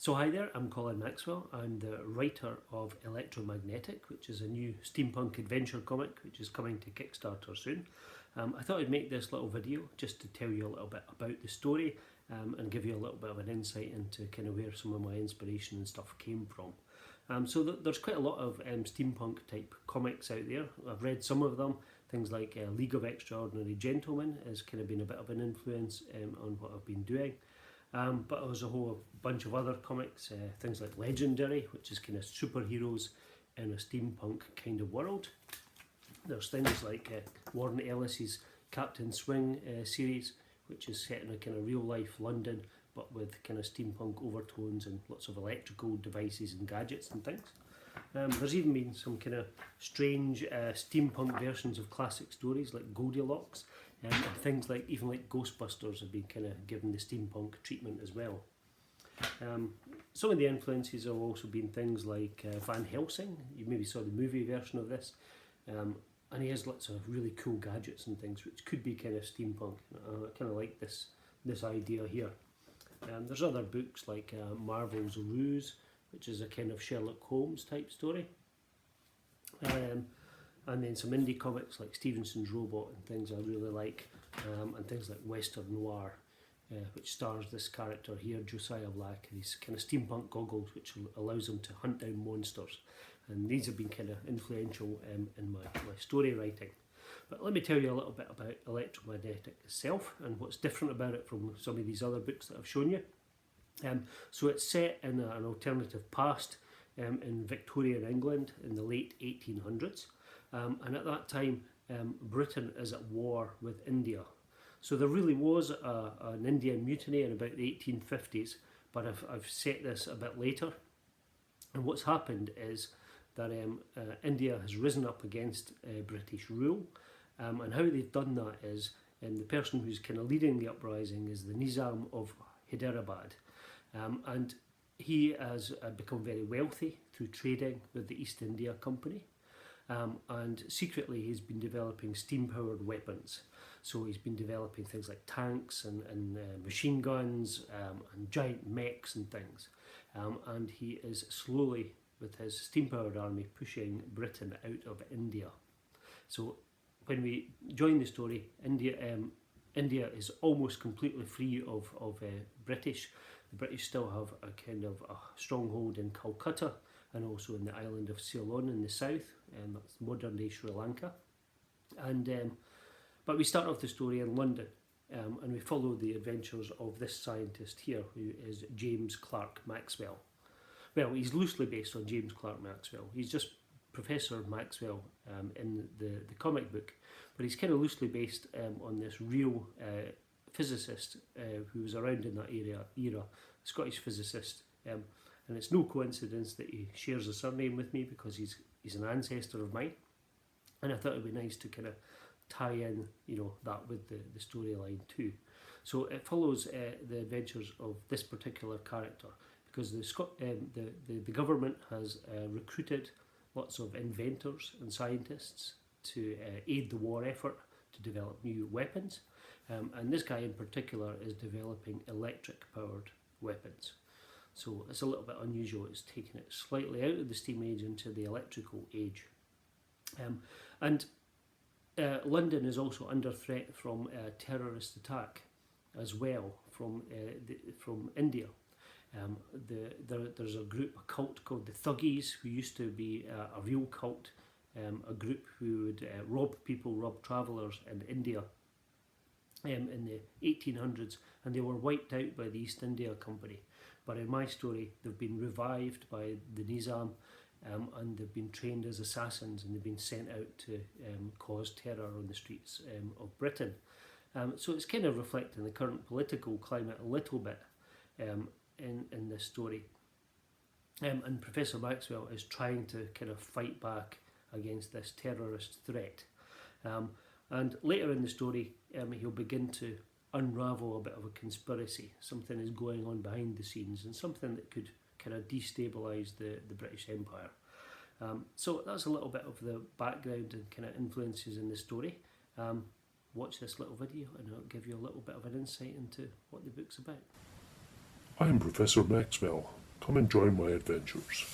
So hi there, I'm Colin Maxwell. I'm the writer of Electromagnetic, which is a new steampunk adventure comic which is coming to Kickstarter soon. I thought I'd make this little video just to tell you a little bit about the story and give you a little bit of an insight into kind of where some of my inspiration and stuff came from. There's quite a lot of steampunk type comics out there. I've read some of them. Things like League of Extraordinary Gentlemen has kind of been a bit of an influence on what I've been doing. But there's a whole bunch of other comics, things like Legendary, which is kind of superheroes in a steampunk kind of world. There's things like Warren Ellis's Captain Swing series, which is set in a kind of real life London, but with kind of steampunk overtones and lots of electrical devices and gadgets and things. There's even been some kind of strange steampunk versions of classic stories like Goldilocks, and things like even like Ghostbusters have been kind of given the steampunk treatment as well. Some of the influences have also been things like Van Helsing. You maybe saw the movie version of this, and he has lots of really cool gadgets and things which could be kind of steampunk. I kind of like this idea here. There's other books like Marvel's Ruse, which is a kind of Sherlock Holmes type story. And then some indie comics like Stevenson's Robot and things I really like, and things like Western Noir, which stars this character here, Josiah Black, and his kind of steampunk goggles which allows him to hunt down monsters. And these have been kind of influential in my story writing. But let me tell you a little bit about Electromagnetic itself and what's different about it from some of these other books that I've shown you. So it's set in an alternative past in Victorian England in the late 1800s. And at that time, Britain is at war with India. So there really was an Indian mutiny in about the 1850s, but I've set this a bit later. And what's happened is that India has risen up against British rule. And how they've done that is, the person who's kind of leading the uprising is the Nizam of Hyderabad. And he has become very wealthy through trading with the East India Company. And secretly he's been developing steam-powered weapons. So he's been developing things like tanks and machine guns and giant mechs and things. And he is slowly, with his steam-powered army, pushing Britain out of India. So when we join the story, India is almost completely free of British. The British still have a kind of a stronghold in Calcutta and also in the island of Ceylon in the south, and that's modern day Sri Lanka. But we start off the story in London, and we follow the adventures of this scientist here, who is James Clerk Maxwell. Well, he's loosely based on James Clerk Maxwell. He's just Professor Maxwell in the comic book, but he's kind of loosely based on this real physicist who was around in that era, Scottish physicist. And it's no coincidence that he shares a surname with me, because he's an ancestor of mine. And I thought it would be nice to kind of tie in, that with the storyline too. So it follows the adventures of this particular character, because the government has recruited lots of inventors and scientists to aid the war effort to develop new weapons. And this guy in particular is developing electric powered weapons. So it's a little bit unusual. It's taken it slightly out of the steam age into the electrical age. London is also under threat from a terrorist attack as well from India. There's a cult called the Thuggies, who used to be a real cult, a group who would rob travellers in India in the 1800s, and they were wiped out by the East India Company. But in my story, they've been revived by the Nizam, and they've been trained as assassins, and they've been sent out to cause terror on the streets of Britain. So it's kind of reflecting the current political climate a little bit in this story. And Professor Maxwell is trying to kind of fight back against this terrorist threat. And later in the story, he'll begin to unravel a bit of a conspiracy. Something is going on behind the scenes, and something that could kind of destabilise the British Empire. So that's a little bit of the background and kind of influences in the story. Watch this little video and it'll give you a little bit of an insight into what the book's about. I am Professor Maxwell, Come and join my adventures.